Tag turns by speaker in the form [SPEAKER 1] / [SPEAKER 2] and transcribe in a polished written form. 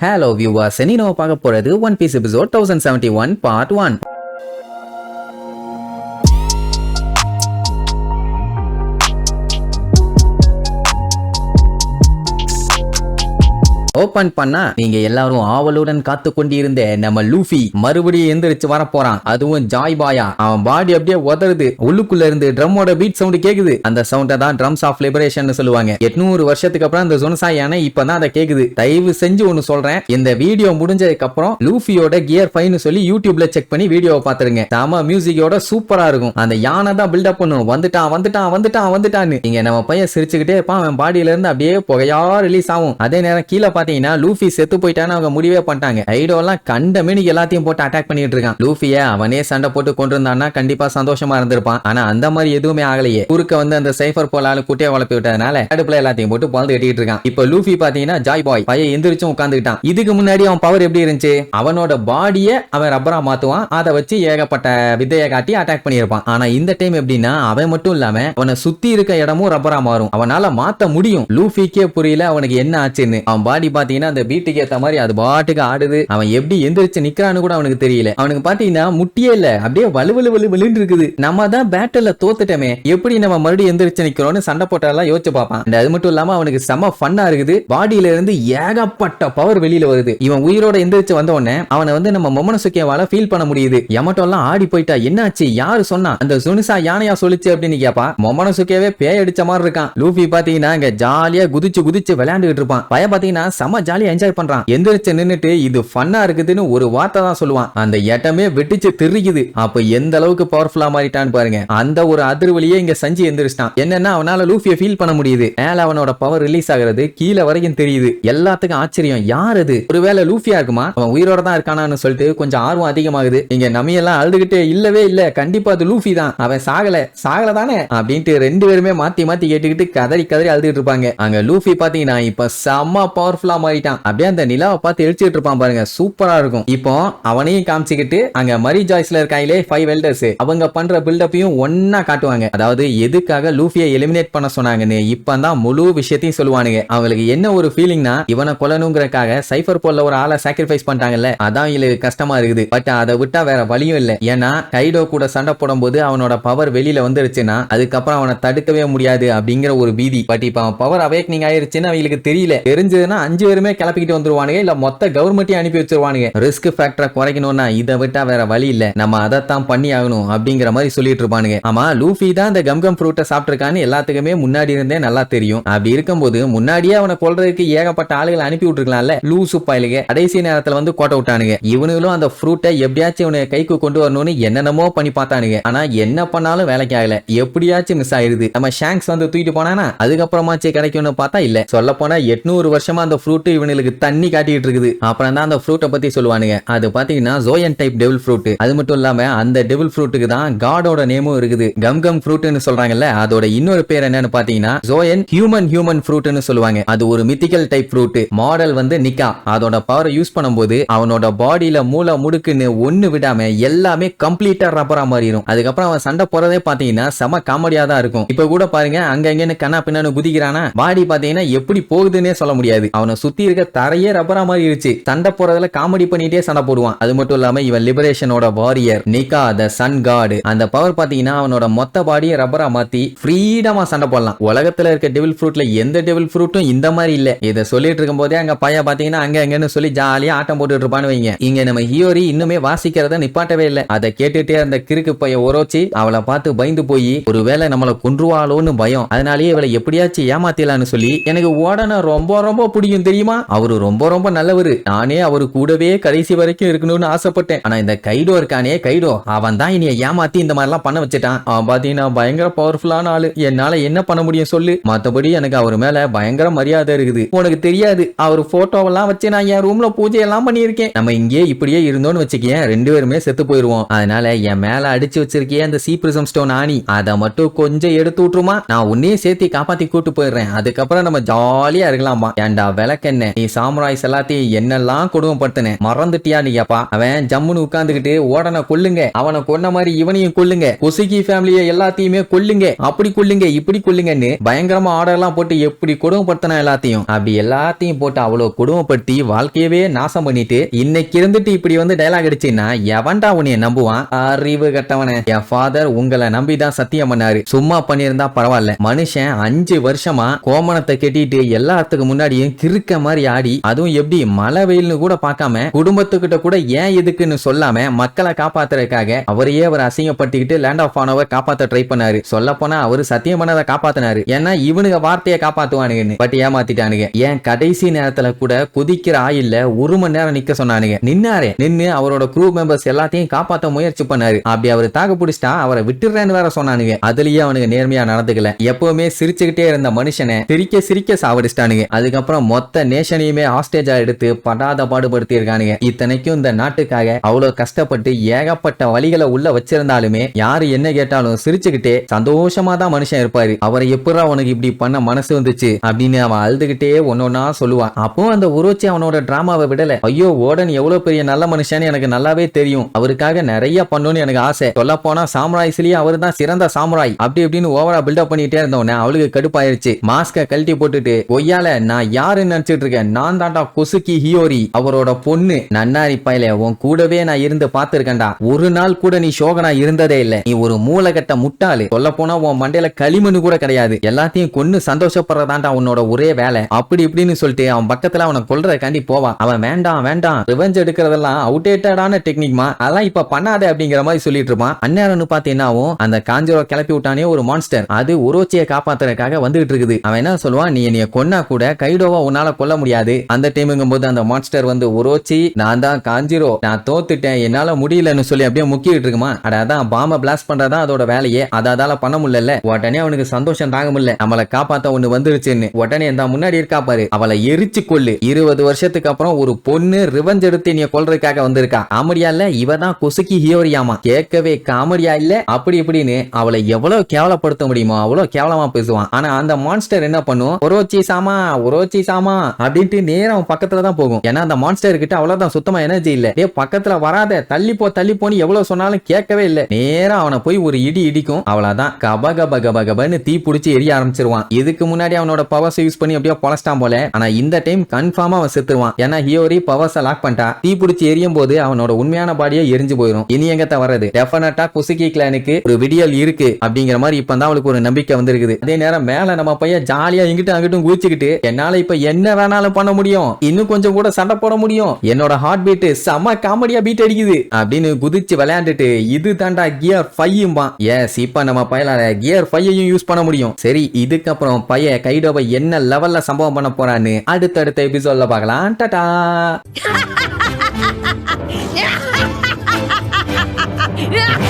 [SPEAKER 1] Hello viewers, நீ நம்ம பார்க்க போறது One Piece episode 1071 part 1. Open பண்ணா நீங்க எல்லாரும் ஆவலுடன் காத்து கொண்டிருந்த நம்ம லூஃபி மறுபடியும் எந்திரிச்சு வர போறான். அதுவும் ஜாய் பாயா. அவன் பாடி அப்படியே உதறுது. உள்ளுக்குள்ள இருந்து ட்ரம்மோட பீட் சவுண்ட் கேக்குது. அந்த சவுண்ட தான் ட்ரம்ஸ் ஆஃப் லிபரேஷன் சொல்லுவாங்க. 800 வருஷத்துக்கு அப்புறம் அந்த சுனசாய் யானை இப்பதான் அதை கேக்குது. தயவு செஞ்சு ஒன்னு சொல்றேன், இந்த வீடியோ முடிஞ்சதுக்கு அப்புறம் லூஃபியோட கியர் 5 சொல்லி யூடியூப்ல செக் பண்ணி வீடியோவை பாத்துருங்க. தாம மியூசிக்கோட சூப்பரா இருக்கும். அந்த யானை தான் பில்டப் பண்ணும். வந்துட்டான்னு இங்க நம்ம பையன் சிரிச்சுக்கிட்டே இருப்பான். அவன் பாடியில இருந்து அப்படியே புகையா ரிலீஸ் ஆகும். அதே நேரம் கீழே பாத்தீங்கன்னா லூஃபி செத்து போயிட்டான்னு அவங்க முடிவே பண்ணிட்டாங்க. ஐடோ எல்லாம் கண்ட மீனிக்கு எல்லாத்தையும் போட்டு அட்டாக் பண்ணிட்டு இருக்கான். லூஃபிய அவனே சண்டை போட்டு கொண்டு இருந்தான்னா கண்டிப்பா சந்தோஷமா இருந்திருப்பான். ஆனா அந்த மாதிரி எதுவுமே ஆகலையே. குறுக்க வந்து அந்த சைஃபர் போலால குட்டியை வளர்ப்பி விட்டதுனால அடுப்புல எல்லாத்தையும் போட்டு பழந்து கட்டிட்டு இருக்கான். இப்ப லூஃபி பாத்தீங்கன்னா ஜாய் பாய் பையன் எந்திரிச்சும் உட்காந்துக்கிட்டான். இதுக்கு முன்னாடி அவன் பவர் எப்படி இருந்துச்சு? அவனோட பாடியை அவன் ரப்பரா மாத்துவான். அதை வச்சு ஏகப்பட்ட வித்தையை காட்டி அட்டாக் பண்ணியிருப்பான். ஆனா இந்த டைம் எப்படின்னா அவன் மட்டும் இல்லாம அவனை சுத்தி இருக்க இடமும் ரப்பரா மாறும். அவனால மாத்த முடியும். லூஃபிக்கே புரியல அவனுக்கு என்ன ஆச்சுன்னு. அவன் பாடி பாத்தீங்கன்னா அந்த பீட்டுக்கு ஏத்த மாதிரி அது பாட்டுக்கு ஆடுது. அவன் எப்படி எந்திரிச்சு நிக்கிறான்னு கூட அவனுக்கு தெரியல. அவனுக்கு பாத்தீங்கன்னா முட்டியே இல்ல, அப்படியே வலுவலு இருக்குது. நம்ம தான் பேட்டல்ல தோத்துட்டமே, எப்படி நம்ம மறுபடியும் எந்திரிச்சு நிக்கிறோம்னு சண்டை போட்டாலாம் யோசிச்சு பார்ப்பான். அது மட்டும் இல்லாம அவனுக்கு செம ஃபன்னா இருக்குது. பாடியில இருந்து ஏகப்பட்ட பவர் வெளியில வருது. இவன் உயிரோட எந்திரிச்சு வந்த உடனே அவனை வந்து நம்ம மொமனசுக்கேவால ஃபீல் பண்ண முடியுது. யமட்டோ எல்லாம் ஆடி போயிட்டா. என்னாச்சு, யாரு சொன்னா? அந்த சுனிசா யானையா சொல்லிச்சு அப்படின்னு கேப்பா. மொமனசுக்கேவே பேய் அடிச்ச மாதிரி இருக்கான். லூஃபி பாத்தீங்கன்னா இங்க ஜாலியா குதிச்சு விளையாண்டுட்டு இருப்பான். பய பாத்தீங்கன்னா செம ஜாலியா என்ஜாய் பண்றான். எந்திரிச்சு நின்னுட்டு இது ஃபன்னா இருக்குதுன்னு ஒரு வார்த்தை தான் சொல்லுவான். அந்த இடமே வெட்டிச்சு திரிக்குது. அப்ப எந்த அளவுக்கு பவர்ஃபுல்லா மாறிட்டான்னு பாருங்க. அந்த ஒரு அதிர்வலியே இங்க சஞ்சி எந்திரிச்சிட்டான். என்னன்னா அவனால லூஃபியை ஃபீல் பண்ண முடியுது. மேல அவனோட பவர் ரிலீஸ் ஆகிறது கீழே வரைக்கும் தெரியுது. எல்லாத்துக்கும் ஆச்சரியம், யார் அது? ஒருவேளை லூஃபியா இருக்குமா? அவன் உயிரோட தான் இருக்கானான்னு சொல்லிட்டு கொஞ்சம் ஆர்வம் அதிகமாகுது. இங்க நமியெல்லாம் அழுதுகிட்டே இல்லவே இல்ல, கண்டிப்பா அது லூஃபி தான், அவன் சாகல தானே அப்படின்ட்டு ரெண்டு பேருமே மாத்தி கேட்டுக்கிட்டு கதறி அழுதுட்டு இருப்பாங்க. அங்க லூஃபி பாத்தீங்கன்னா இப்ப செம்ம பவர்ஃபுல்லா மாறிட்டான். அப்படியே அந்த நிலாவை பார்த்து எழுச்சிட்டு இருப்பான் பாருங்க, சூப்பரா இருக்கும். இப்போ அவனையும் காமிச்சுக்கிட்டு அங்க மரி ஜாய்ஸ்ல இருக்காங்களே 5 எல்டர்ஸ், அவங்க பண்ற பில்டப்பையும் ஒன்னா காட்டுவாங்க. அதாவது எதுக்காக லூஃபியை எலிமினேட் பண்ண சொன்னாங்கன்னு இப்பதான் முழு விஷயத்தையும் சொல்லுவானுங்க. அவங்களுக்கு என்ன ஒரு ஃபீலிங்னா இவனை கொல்லணுங்கிறதுக்காக சைஃபர் போல ஒரு ஆளை சாக்ரிஃபைஸ் பண்ணிட்டாங்கல்ல, அதான் இவங்களுக்கு கஷ்டமா இருக்குது. பட் அதை விட்டா வேற வழியும் இல்ல. ஏன்னா கைடோ கூட சண்டை போடும் போது அவனோட பவர் வெளியில வந்துருச்சுன்னா அதுக்கப்புறம் அவனை தடுக்கவே முடியாது அப்படிங்கிற ஒரு பீதி. பட் இப்ப அவன் பவர் அவேக்னிங் ஆயிருச்சுன்னு அவங்களுக்கு தெரியல. தெரிஞ்சதுன்னா 5 பேருமே கிளப்பிக்கிட்டு வந்துருவானுங்க, இல்ல மொத்த கவர்மெண்ட்டையும் அனுப்பி வச்சிருவானுங்க. ரிஸ்க் ஃபேக்டரை குறைக்கணும்னா இதை விட்டா வேற வழி இல்ல, நம்ம அதைத்தான் பண்ணி ஆகணும் அப்படிங்கிற மாதிரி சொல்லிட்டு இருப்பானுங்க. ஆமா, லூஃபி தான் இந்த கம் ஃப்ரூட்டை சாப்பிட்டிருக்கான்னு எல்லாத்துக்குமே முன்னாடி இருந்தே நல்லா தெரியும். அப்படி இருக்கும்போது முன்னாடியே அவனை கொல்றதுக்கு ஏகப்பட்ட ஆளுகளை அனுப்பி விட்டுருக்கலாம்ல. லூசு பாயிலுங்க கடைசி நேரத்துல வந்து கோட்டை விட்டானுங்க. இவனுங்களும் அந்த ஃப்ரூட்டை எப்படியாச்சும் இவனை கைக்கு கொண்டு வரணும்னு என்னென்னமோ பண்ணி பார்த்தானுங்க. ஆனா என்ன பண்ணாலும் வேலைக்கு ஆகல, எப்படியாச்சும் மிஸ் ஆயிருது. நம்ம ஷாங்க்ஸ் வந்து தூக்கிட்டு போனானா அதுக்கப்புறமாச்சு கிடைக்கும்னு பார்த்தா இல்ல. சொல்ல போனா 800 வருஷமா அந்த ஃப்ரூட் இவனுக்கு தண்ணி காட்டிட்டு இருக்குது. அப்புறம் தான் அந்த ஃப்ரூட்டை பத்தி சொல்லுவானுங்க. அது பாத்தீங்கன்னா ஜோயன் டைப் டெவில் ஃப்ரூட். அது மட்டும் இல்லாம அந்த டெவில் ஃப்ரூட்டுக்கு தான் காடோட நேமும் இருக்குது. கம் ஃப்ரூட்னு சொல்றாங்கல்ல, அதோட இன்னொரு பேர் என்னன்னு பாத்தீங்கன்னா ஜோயன் ஹியூமன் ஃப்ரூட்னு சொல்லுவாங்க. அது ஒரு மித்திக்கல் டைப் ஃப்ரூட். மாடல் வந்து நிக்கா. அதோட பவரை யூஸ் பண்ணும்போது அவனோட பாடியில மூளை முடுக்குன்னு ஒண்ணு விடாம எல்லாமே கம்ப்ளீட்டா ரப்பரா மாறிடும். அதுக்கப்புறம் அவன் சண்டை போறதே பாத்தீங்கன்னா செம காமெடியா தான் இருக்கும். இப்ப கூட பாருங்க அங்கன்னு கண்ணா பின்னான்னு குதிக்கிறானா, பாடி பாத்தீங்கன்னா எப்படி போகுதுன்னே சொல்ல முடியாது. அவனை சுத்தி இருக்க தரையே ரப்பரா மாறிடுச்சு. சண்டை போறதுல காமெடி பண்ணிட்டே சண்டை போடுவான். அது மட்டும் இல்லாம இவன் லிபரேஷனோட வாரியர் நிகா த சன் காட். அந்த பவர் பாத்தீங்கன்னா அவனோட மொத்த பாடியை ரப்பரா மாத்தி ஃப்ரீடமா சண்டை போடலாம். உலகத்துல இருக்க டெவில் ஃப்ரூட்ல எந்த டெவில் ஃப்ரூட்டும் இந்த மாதிரி இல்ல. இதை சொல்லிட்டு இருக்கும் போதே அங்க பையன் பாத்தீங்கன்னா அங்கன்னு சொல்லி ஜாலியா ஆட்டம் போட்டுட்டு இருப்பான்னு வைங்க. இங்க நம்ம ஹியோரி இன்னுமே வாசிக்கிறத நிப்பாட்டவே இல்ல. அதை கேட்டுட்டே அந்த கிறுக்கு பைய உரோச்சி அவளை பார்த்து பயந்து போய் ஒருவேளை நம்மளை கொன்றுவாளோன்னு பயம். அதனாலேயே இவளை எப்படியாச்சும் ஏமாத்திடலான்னு சொல்லி எனக்கு ஓடன ரொம்ப பிடிக்கும் தெரியுமா. அவரு ரொம்ப நல்லவரு. நானே அவரு கூடவே கடைசி வரைக்கும் இருக்கணும்னு ஆசைப்பட்டேன். ஆனா இந்த கைடோ இருக்கானே, கைடோ அவன் தான் என்னைய ஏமாத்தி இந்த மாதிரி எல்லாம் பண்ண வச்சுட்டான். அவன் பாத்தீங்கன்னா பயங்கர பவர்ஃபுல்லான ஆளு. என்னால என்ன பண்ண முடியும் சொல்லு. மத்தபடி எனக்கு அவர் மேல பயங்கர மரியாதை இருக்குது. உனக்கு தெரியாது, அவர் போட்டோவெல்லாம் வச்சு நான் என் ரூம்ல பூஜை எல்லாம் பண்ணியிருக்கேன். நம்ம இங்கே இப்படியே இருந்தோம்னு வச்சுக்கேன், 2 பேருமே செத்து போயிருவோம். அதனால என் மேல அடிச்சு வச்சிருக்கேன் அந்த சீப்ரிசம் ஸ்டோன் ஆணி, அதை மட்டும் கொஞ்சம் எடுத்து விட்டுருமா, நான் உன்னையே சேர்த்து காப்பாத்தி கூட்டு போயிடுறேன். அதுக்கப்புறம் நம்ம ஜாலியா இருக்கலாமா. ஏண்டா விளக்க உனக்கு என்ன, நீ சாமுராய்ஸ் எல்லாத்தையும் என்னெல்லாம் கொடுமைப்படுத்தின மறந்துட்டியா நீப்பா? அவன் ஜம்முன்னு உட்கார்ந்துகிட்டு ஓடனை கொல்லுங்க, அவனை கொன்ன மாதிரி இவனையும் கொல்லுங்க, கொசுகி ஃபேமிலியை எல்லாத்தையுமே கொல்லுங்க, அப்படி கொல்லுங்க இப்படி கொல்லுங்கன்னு பயங்கரமா ஆர்டர் எல்லாம் போட்டு எப்படி கொடுமைப்படுத்தின எல்லாத்தையும் அப்படி எல்லாத்தையும் போட்டு அவ்வளவு கொடுமைப்படுத்தி வாழ்க்கையவே நாசம் பண்ணிட்டு இன்னைக்கு இருந்துட்டு இப்படி வந்து டைலாக் அடிச்சுன்னா எவன்டா உன்னைய நம்புவான்? அறிவு கட்டவன. என் ஃபாதர் உங்களை நம்பிதான் சத்தியம் பண்ணாரு, சும்மா பண்ணியிருந்தா பரவாயில்ல. மனுஷன் 5 வருஷமா கோமணத்தை கட்டிட்டு எல்லாத்துக்கு முன்னாடியும் கிறுக்க மாதிரி ஆடி, அதுவும் எப்படி மழை வெயில்னு கூட பார்க்காம குடும்பத்துக்கிட்ட கூட ஏன் எதுக்குன்னு சொல்லாம மக்களை காப்பாத்துறதுக்காக அவரையே அவர் அசிங்கப்பட்டுக்கிட்டு லேண்ட் ஆஃப் ஆனவர் காப்பாத்த ட்ரை பண்ணாரு. சொல்ல போனா அவரு சத்தியம் பண்ணதை காப்பாத்தினாரு, ஏன்னா இவனுங்க வார்த்தையை காப்பாத்துவானுங்கன்னு. பட் ஏமாத்திட்டானுங்க. ஏன் கடைசி நேரத்துல கூட குதிக்கிற ஆயில்ல 1 மணி நேரம் நிக்க சொன்னானுங்க. நின்னு அவரோட க்ரூ மெம்பர்ஸ் எல்லாத்தையும் காப்பாத்த முயற்சி பண்ணாரு. அப்படி அவரு தாக்கு பிடிச்சிட்டா அவரை விட்டுறேன்னு வேற சொன்னானுங்க. அதுலயே அவனுக்கு நேர்மையா நடந்துக்கல. எப்பவுமே சிரிச்சுக்கிட்டே இருந்த மனுஷனை சிரிக்க சாவடிச்சிட்டானுங்க. அதுக்கப்புறம் மொத்த நேஷனையுமே ஹாஸ்டேஜா எடுத்து படாத பாடுபடுத்தி இருக்கானுங்க. இத்தனைக்கும் இந்த நாட்டுக்காக அவ்வளவு கஷ்டப்பட்டு ஏகப்பட்ட வழிகளை உள்ள வச்சிருந்தாலுமே யாரு என்ன கேட்டாலும் சிரிச்சுக்கிட்டே சந்தோஷமா தான் மனுஷன் இருப்பாரு. அவரை எப்படா உனக்கு இப்படி பண்ண மனசு வந்துச்சு அப்படின்னு அவன் அழுதுகிட்டே ஒன்னொன்னா சொல்லுவான். அப்போ அந்த உரோச்சி அவனோட டிராமாவை விடல. ஐயோ ஓடன் எவ்வளவு பெரிய நல்ல மனுஷன் எனக்கு நல்லாவே தெரியும், அவருக்காக நிறைய பண்ணணும்னு எனக்கு ஆசை. சொல்ல போனா சாமுராய்ஸ்லயே அவரு தான் சிறந்த சாமுராய் அப்படி இப்படின்னு ஓவரா பில்டப் பண்ணிட்டே இருந்தவன அவளுக்கு கடுப்பாயிருச்சு. மாஸ்க கழட்டி போட்டுட்டு ஒய்யால நான் யாருன்னு நினைச்சிட்டு இருக்கேன், நான் தாண்டா கொசுகி ஹியோரி, அவரோட பொண்ணு. நன்னாரி பையல உன் கூடவே நான் இருந்து பாத்துருக்கேன்டா, ஒரு நாள் கூட நீ சோகனா இருந்ததே இல்ல, நீ ஒரு மூலகட்ட முட்டாளு. சொல்ல போனா உன் மண்டையில களிமண்ணு கூட கிடையாது, எல்லாத்தையும் கொன்னு சந்தோஷப்படுறதாண்டா உன்னோட ஒரே வேலை அப்படி இப்படின்னு சொல்லிட்டு அவன் பக்கத்துல அவனை கொல்றதுக்காண்டி போவான். அவன் வேண்டாம் ரிவெஞ்ச் எடுக்கிறதெல்லாம் அவுடேட்டடான டெக்னிக்மா, அதெல்லாம் இப்ப பண்ணாத அப்படிங்கிற மாதிரி சொல்லிட்டு இருப்பான். அந்நேரம்னு பாத்தீங்கன்னா அந்த காஞ்சரோ கிளப்பி விட்டானே ஒரு மான்ஸ்டர், அது உரோச்சியை காப்பாத்துறதுக்காக வந்துகிட்டு இருக்குது. அவன் என்ன சொல்லுவான், நீ என்னைய கொன்னா கூட கைடோவா உன்னால கொல்ல முடியாது. அந்த டைமுங்கும் போது அந்த மான்ஸ்டர் வந்து உரோச்சி நான் தான் காஞ்சிரோ, நான் தோத்துட்டேன், என்னால முடியலன்னு சொல்லி அப்படியே முக்கிட்டு இருக்குமா. அதான் பாம்ப பிளாஸ்ட் பண்றதா அதோட வேலையே, அதால பண்ண முடியல. உடனே அவனுக்கு சந்தோஷம் தாங்க முடியல, நம்மளை காப்பாத்த ஒண்ணு வந்துருச்சுன்னு. உடனே இந்த முன்னாடி இருக்கா பாரு, அவளை எரிச்சு கொள்ளு. 20 வருஷத்துக்கு அப்புறம் ஒரு பொண்ணு ரிவெஞ்ச் எடுத்து நீ கொல்றதுக்காக வந்திருக்கா. காமெடியா இல்ல, இவதான் கொசுகி ஹியோரியாமா. கேட்கவே காமெடியா இல்ல அப்படி இப்படின்னு அவளை எவ்வளவு கேவலப்படுத்த முடியுமோ அவ்வளவு கேவலமா பேசுவான். ஆனா அந்த மான்ஸ்டர் என்ன பண்ணும், உரோச்சி சாமா அப்படின்ட்டு நேரம் பக்கத்துல தான் போகும். ஏன்னா அந்த மான்ஸ்டர் கிட்ட அவ்வளவுதான் சுத்தமா எனர்ஜி இல்ல. டே பக்கத்துல வராத, தள்ளி போன்னு எவ்வளவு சொன்னாலும் கேட்கவே இல்ல. நேரம் அவனை போய் ஒரு இடி இடிக்கும், அவ்வளவுதான் கபகபன்னு தீ பிடிச்சி எரிய ஆரம்பிச்சிருவான். இதுக்கு முன்னாடி அவனோட பவர்ஸ் யூஸ் பண்ணி அப்படியே பொலஸ்டான் போல. ஆனா இந்த டைம் கன்ஃபார்மா அவன் செத்துருவான். ஏன்னா ஹியோரி பவர்ஸ் லாக் பண்ணிட்டா. தீ பிடிச்சி எரியும் போது அவனோட உண்மையான பாடியை எரிஞ்சு போயிடும். இனி எங்கத்த வர்றது, டெஃபினட்டா கொசுகி கிளானுக்கு ஒரு விடியல் இருக்கு அப்படிங்கிற மாதிரி இப்பதான் அவளுக்கு ஒரு நம்பிக்கை வந்திருக்குது. அதே நேரம் மேல நம்ம பையன் ஜாலியா இங்கிட்டு அங்கிட்டும் குதிச்சுக்கிட்டு என்னால இப்ப என்ன வேணாலும் பண்ண முடியும், இன்னும் கொஞ்சம் கூட சண்டை போட முடியும், என்னோட ஹார்ட் பீட் செம காமெடியா பீட் அடிக்குது அப்படின்னு குதிச்சு விளையாண்டுட்டு இது தாண்டா கியர் 5 எஸ் இப்ப நம்ம பையனால கியர் 5 யூஸ் பண்ண முடியும். சரி இதுக்கப்புறம் பைய கைடோவை என்ன லெவல்ல சம்பவம் பண்ண போறான்னு அடுத்தடுத்த எபிசோட்ல பார்க்கலாம். டாடா.
[SPEAKER 2] Yeah!